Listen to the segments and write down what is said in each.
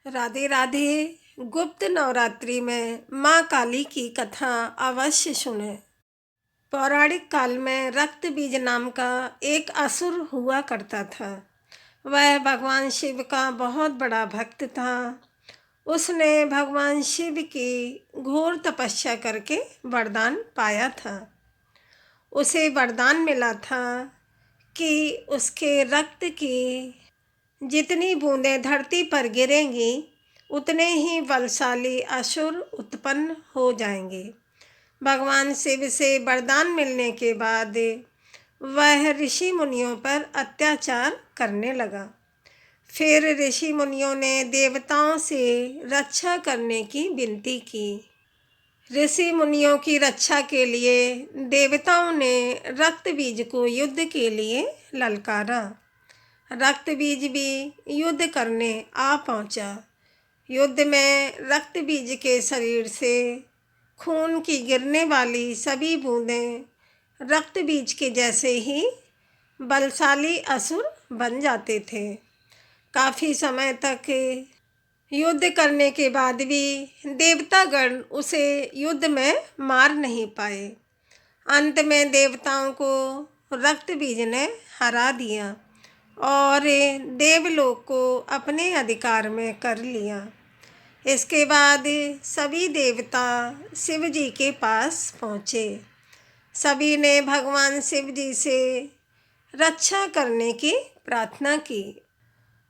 राधे राधे। गुप्त नवरात्रि में माँ काली की कथा अवश्य सुने। पौराणिक काल में रक्त बीज नाम का एक असुर हुआ करता था। वह भगवान शिव का बहुत बड़ा भक्त था। उसने भगवान शिव की घोर तपस्या करके वरदान पाया था। उसे वरदान मिला था कि उसके रक्त की जितनी बूंदें धरती पर गिरेंगी उतने ही बलशाली असुर उत्पन्न हो जाएंगे। भगवान शिव से वरदान मिलने के बाद वह ऋषि मुनियों पर अत्याचार करने लगा। फिर ऋषि मुनियों ने देवताओं से रक्षा करने की विनती की। ऋषि मुनियों की रक्षा के लिए देवताओं ने रक्त बीज को युद्ध के लिए ललकारा। रक्त बीज भी युद्ध करने आ पहुंचा। युद्ध में रक्त बीज के शरीर से खून की गिरने वाली सभी बूंदें रक्त बीज के जैसे ही बलशाली असुर बन जाते थे। काफ़ी समय तक युद्ध करने के बाद भी देवतागण उसे युद्ध में मार नहीं पाए। अंत में देवताओं को रक्त बीज ने हरा दिया और देवलोक को अपने अधिकार में कर लिया। इसके बाद सभी देवता शिव जी के पास पहुँचे। सभी ने भगवान शिव जी से रक्षा करने की प्रार्थना की।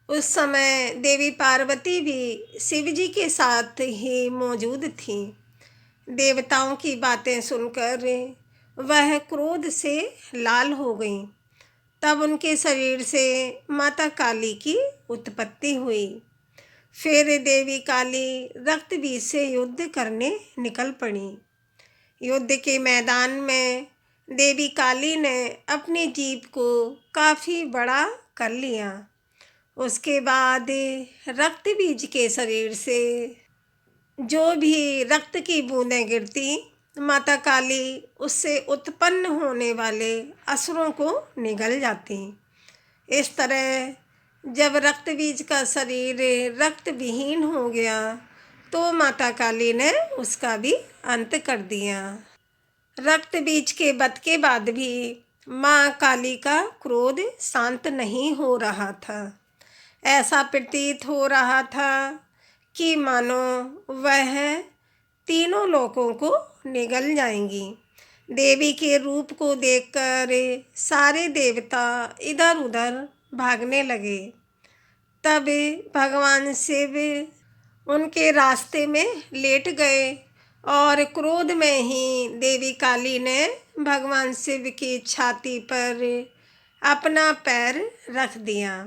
उस समय देवी पार्वती भी शिव जी के साथ ही मौजूद थी। देवताओं की बातें सुनकर वह क्रोध से लाल हो गईं। तब उनके शरीर से माता काली की उत्पत्ति हुई। फिर देवी काली रक्त बीज से युद्ध करने निकल पड़ी। युद्ध के मैदान में देवी काली ने अपनी जीभ को काफ़ी बड़ा कर लिया। उसके बाद रक्त बीज के शरीर से जो भी रक्त की बूंदें गिरती, माता काली उससे उत्पन्न होने वाले असुरों को निगल जाती। इस तरह जब रक्त बीज का शरीर रक्त विहीन हो गया तो माता काली ने उसका भी अंत कर दिया। रक्त बीज के वध के बाद भी माँ काली का क्रोध शांत नहीं हो रहा था। ऐसा प्रतीत हो रहा था कि मानो वह तीनों लोकों को निगल जाएंगी। देवी के रूप को देखकर सारे देवता इधर उधर भागने लगे। तब भगवान शिव उनके रास्ते में लेट गए और क्रोध में ही देवी काली ने भगवान शिव की छाती पर अपना पैर रख दिया।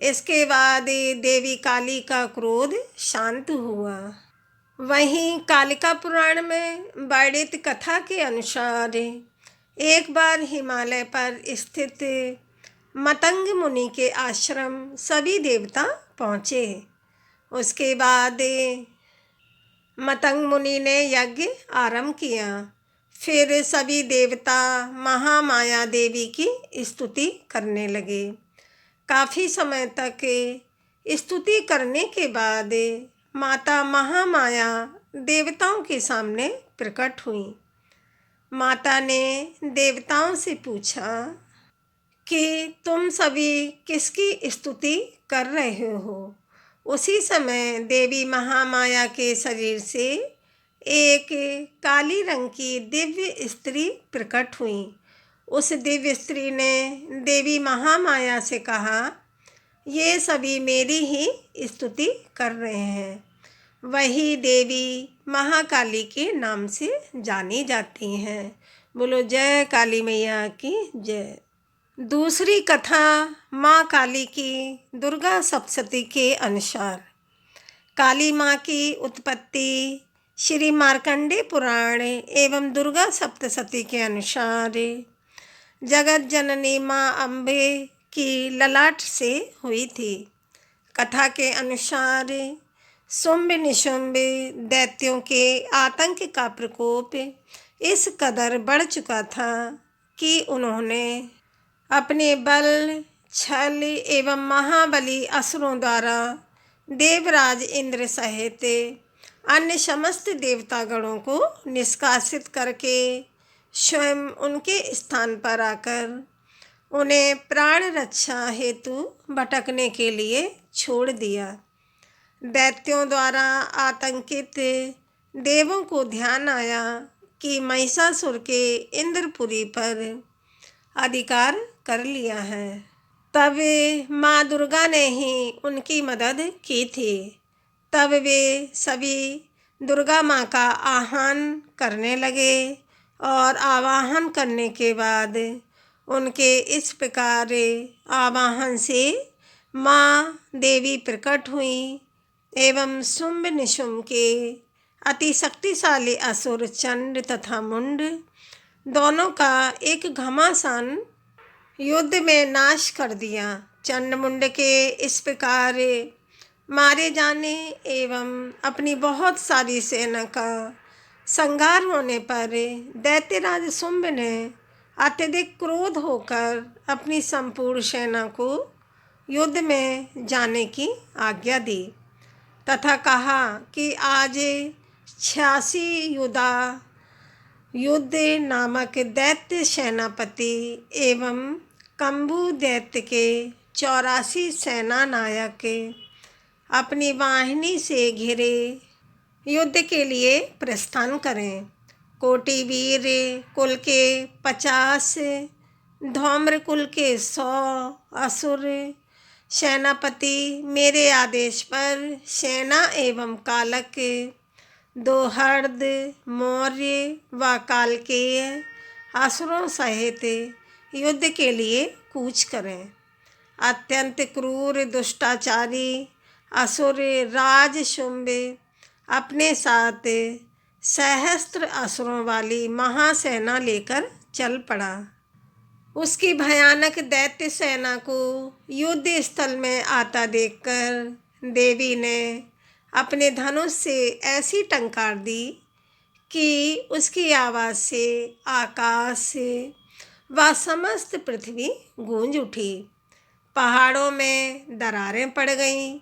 इसके बाद देवी काली का क्रोध शांत हुआ। वहीं कालिका पुराण में वर्णित कथा के अनुसार एक बार हिमालय पर स्थित मतंग मुनि के आश्रम सभी देवता पहुँचे। उसके बाद मतंग मुनि ने यज्ञ आरंभ किया। फिर सभी देवता महामाया देवी की स्तुति करने लगे। काफ़ी समय तक स्तुति करने के बाद माता महामाया देवताओं के सामने प्रकट हुई। माता ने देवताओं से पूछा कि तुम सभी किसकी स्तुति कर रहे हो। उसी समय देवी महामाया के शरीर से एक काली रंग की दिव्य स्त्री प्रकट हुई। उस दिव्य स्त्री ने देवी महामाया से कहा, ये सभी मेरी ही स्तुति कर रहे हैं। वही देवी महाकाली के नाम से जानी जाती हैं। बोलो जय काली मैया की जय। दूसरी कथा माँ काली की दुर्गा सप्तशती के अनुसार। काली माँ की उत्पत्ति श्री मार्कंडेय पुराण एवं दुर्गा सप्तशती के अनुसार जगत जननी माँ अम्बे की ललाट से हुई थी। कथा के अनुसार शुंभ निशुंभ दैत्यों के आतंक का प्रकोप इस कदर बढ़ चुका था कि उन्होंने अपने बल, छल एवं महाबली असुरों द्वारा देवराज इंद्र सहित अन्य समस्त देवतागणों को निष्कासित करके स्वयं उनके स्थान पर आकर उन्हें प्राण रक्षा हेतु भटकने के लिए छोड़ दिया। दैत्यों द्वारा आतंकित देवों को ध्यान आया कि महिषासुर के इंद्रपुरी पर अधिकार कर लिया है। तब माँ दुर्गा ने ही उनकी मदद की थी। तब वे सभी दुर्गा माँ का आह्वान करने लगे और आवाहन करने के बाद उनके इस प्रकार आवाहन से माँ देवी प्रकट हुई एवं शुंभ निशुंभ के अति शक्तिशाली असुर चंड तथा मुंड दोनों का एक घमासान युद्ध में नाश कर दिया। चंड मुंड के इस प्रकार मारे जाने एवं अपनी बहुत सारी सेना का संहार होने पर दैत्यराज शुंभ ने अत्यधिक क्रोध होकर अपनी संपूर्ण सेना को युद्ध में जाने की आज्ञा दी तथा कहा कि आज 86 युद्ध नामक दैत्य सेनापति एवं कंबु दैत्य के 84 सेना नायक अपनी वाहिनी से घिरे युद्ध के लिए प्रस्थान करें। कोटिवीर कुल के 50, धौम्र कुल के 100 असुर सेनापति मेरे आदेश पर सेना एवं कालक दोहर्द मौर्य व कालकेय असुरों सहित युद्ध के लिए कूच करें। अत्यंत क्रूर दुष्टाचारी असुर राज शुंभ अपने साथ सहस्त्र असुरों वाली महासेना लेकर चल पड़ा। उसकी भयानक दैत्य सेना को युद्ध स्थल में आता देखकर देवी ने अपने धनुष से ऐसी टंकार दी कि उसकी आवाज़ से आकाश व समस्त पृथ्वी गूंज उठी। पहाड़ों में दरारें पड़ गईं।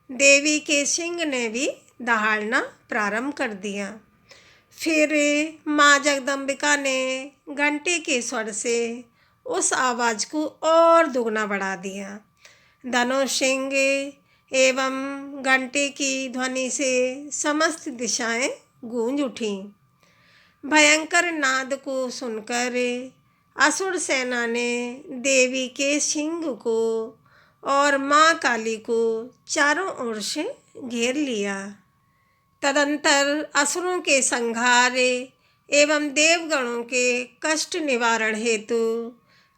देवी के सिंह ने भी दहाड़ना प्रारंभ कर दिया। फिर माँ जगदम्बिका ने घंटे के स्वर से उस आवाज़ को और दुगना बढ़ा दिया। धनुष सिंह एवं घंटे की ध्वनि से समस्त दिशाएं गूंज उठीं। भयंकर नाद को सुनकर असुर सेना ने देवी के सिंह को और माँ काली को चारों ओर से घेर लिया। तदंतर असुरों के संहार एवं देवगणों के कष्ट निवारण हेतु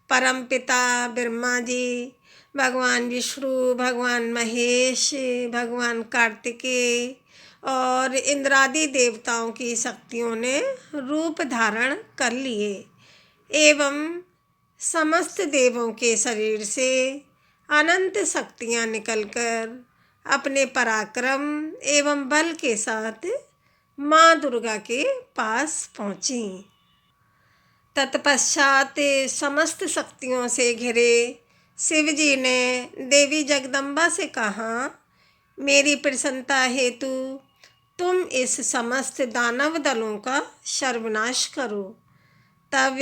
परमपिता ब्रह्मा जी, भगवान विष्णु, भगवान महेश, भगवान कार्तिकेय और इंद्रादि देवताओं की शक्तियों ने रूप धारण कर लिए एवं समस्त देवों के शरीर से अनंत शक्तियाँ निकलकर अपने पराक्रम एवं बल के साथ माँ दुर्गा के पास पहुँची। तत्पश्चात समस्त शक्तियों से घिरे शिव जी ने देवी जगदम्बा से कहा, मेरी प्रसन्नता हेतु तुम इस समस्त दानव दलों का सर्वनाश करो। तब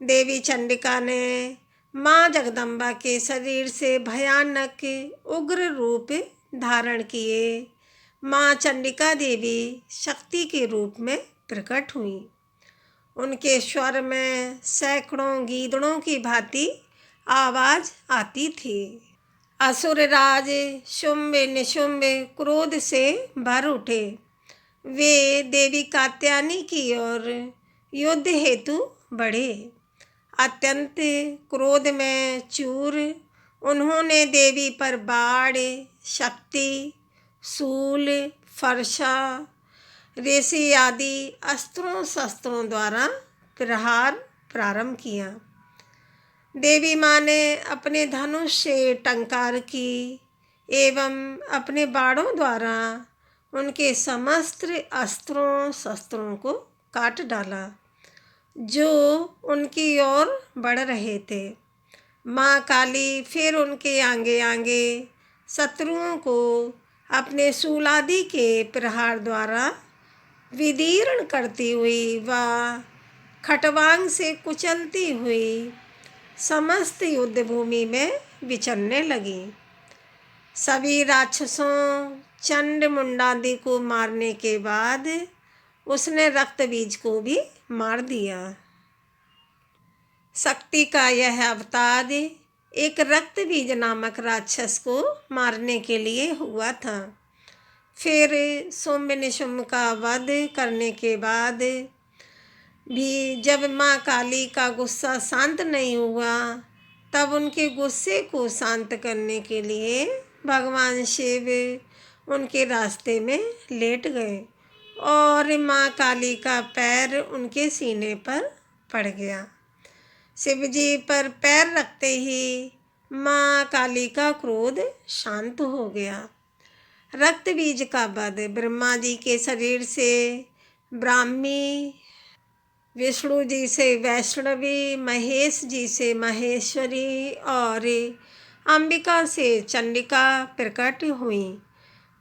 देवी चंडिका ने माँ जगदम्बा के शरीर से भयानक उग्र रूप धारण किए माँ चंडिका देवी शक्ति के रूप में प्रकट हुई। उनके स्वर में सैकड़ों गीदड़ों की भांति आवाज़ आती थी। असुरराज शुंभ निशुंभ क्रोध से भर उठे। वे देवी कात्यायनी की ओर युद्ध हेतु बढ़े। अत्यंत क्रोध में चूर उन्होंने देवी पर बाण, शक्ति, शूल, फरसा, रेसी आदि अस्त्रों शस्त्रों द्वारा प्रहार प्रारंभ किया। देवी माँ ने अपने धनुष से टंकार की एवं अपने बाणों द्वारा उनके समस्त अस्त्रों शस्त्रों को काट डाला जो उनकी ओर बढ़ रहे थे। माँ काली फिर उनके आगे आगे शत्रुओं को अपने शूल आदि के प्रहार द्वारा विदीर्ण करती हुई व खटवांग से कुचलती हुई समस्त युद्ध भूमि में विचरने लगी। सभी राक्षसों चंड मुंडादि को मारने के बाद उसने रक्तबीज को भी मार दिया। शक्ति का यह अवतार एक रक्तबीज नामक राक्षस को मारने के लिए हुआ था। फिर शुंभ निशुंभ का वध करने के बाद भी जब माँ काली का गुस्सा शांत नहीं हुआ, तब उनके गुस्से को शांत करने के लिए भगवान शिव उनके रास्ते में लेट गए और माँ काली का पैर उनके सीने पर पड़ गया। शिव जी पर पैर रखते ही माँ काली का क्रोध शांत हो गया। रक्तबीज का वध ब्रह्मा जी के शरीर से ब्राह्मी, विष्णु जी से वैष्णवी, महेश जी से महेश्वरी और अंबिका से चंडिका प्रकट हुई।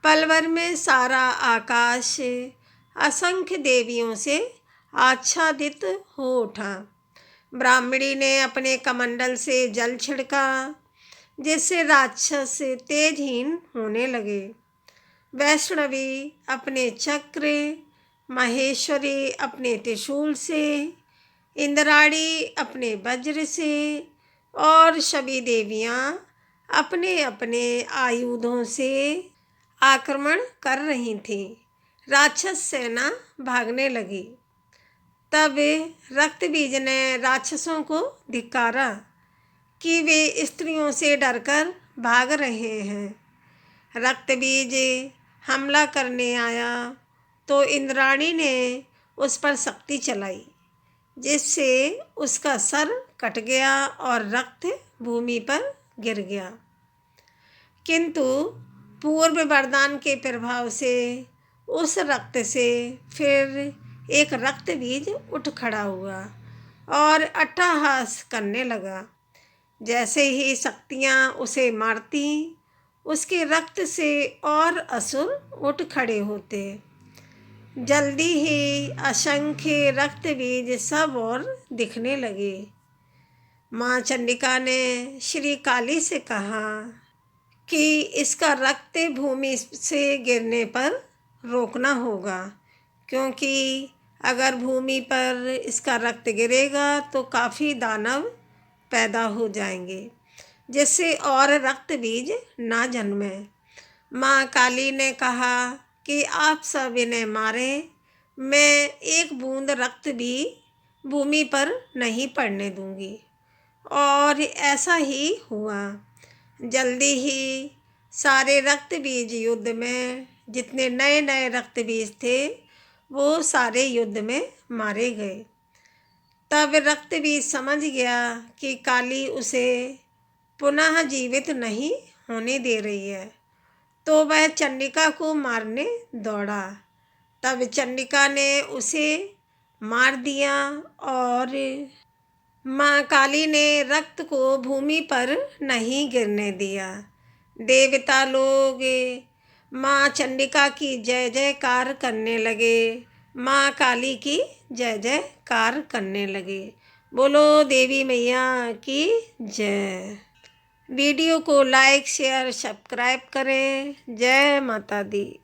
पल भर में सारा आकाश असंख्य देवियों से आच्छादित हो उठा। ब्राह्मणी ने अपने कमंडल से जल छिड़का, जिससे राक्षस तेजहीन होने लगे। वैष्णवी अपने चक्र, महेश्वरी अपने त्रिशूल से, इंद्राणी अपने वज्र से और सभी देवियां अपने अपने आयुधों से आक्रमण कर रही थीं। राक्षस सेना भागने लगी। तब रक्तबीज ने राक्षसों को धिक्कारा कि वे स्त्रियों से डरकर भाग रहे हैं। रक्तबीज हमला करने आया तो इंद्राणी ने उस पर शक्ति चलाई, जिससे उसका सर कट गया और रक्त भूमि पर गिर गया। किंतु पूर्व वरदान के प्रभाव से उस रक्त से फिर एक रक्तबीज उठ खड़ा हुआ और अट्टहास करने लगा। जैसे ही शक्तियाँ उसे मारती, उसके रक्त से और असुर उठ खड़े होते। जल्दी ही असंख्य रक्तबीज सब और दिखने लगे। माँ चंडिका ने श्री काली से कहा कि इसका रक्त भूमि से गिरने पर रोकना होगा, क्योंकि अगर भूमि पर इसका रक्त गिरेगा तो काफ़ी दानव पैदा हो जाएंगे, जिससे और रक्तबीज ना जन्मे। माँ काली ने कहा कि आप सब इन्हें मारें, मैं एक बूंद रक्त भी भूमि पर नहीं पड़ने दूंगी। और ऐसा ही हुआ। जल्दी ही सारे रक्तबीज युद्ध में, जितने नए नए रक्तबीज थे, वो सारे युद्ध में मारे गए। तब रक्तबीज समझ गया कि काली उसे पुनः जीवित नहीं होने दे रही है, तो वह चंडिका को मारने दौड़ा। तब चंडिका ने उसे मार दिया और माँ काली ने रक्त को भूमि पर नहीं गिरने दिया। देवता लोग माँ चंडिका की जय जयकार करने लगे, माँ काली की जय जयकार करने लगे। बोलो देवी मैया की जय। वीडियो को लाइक, शेयर, सब्सक्राइब करें। जय माता दी।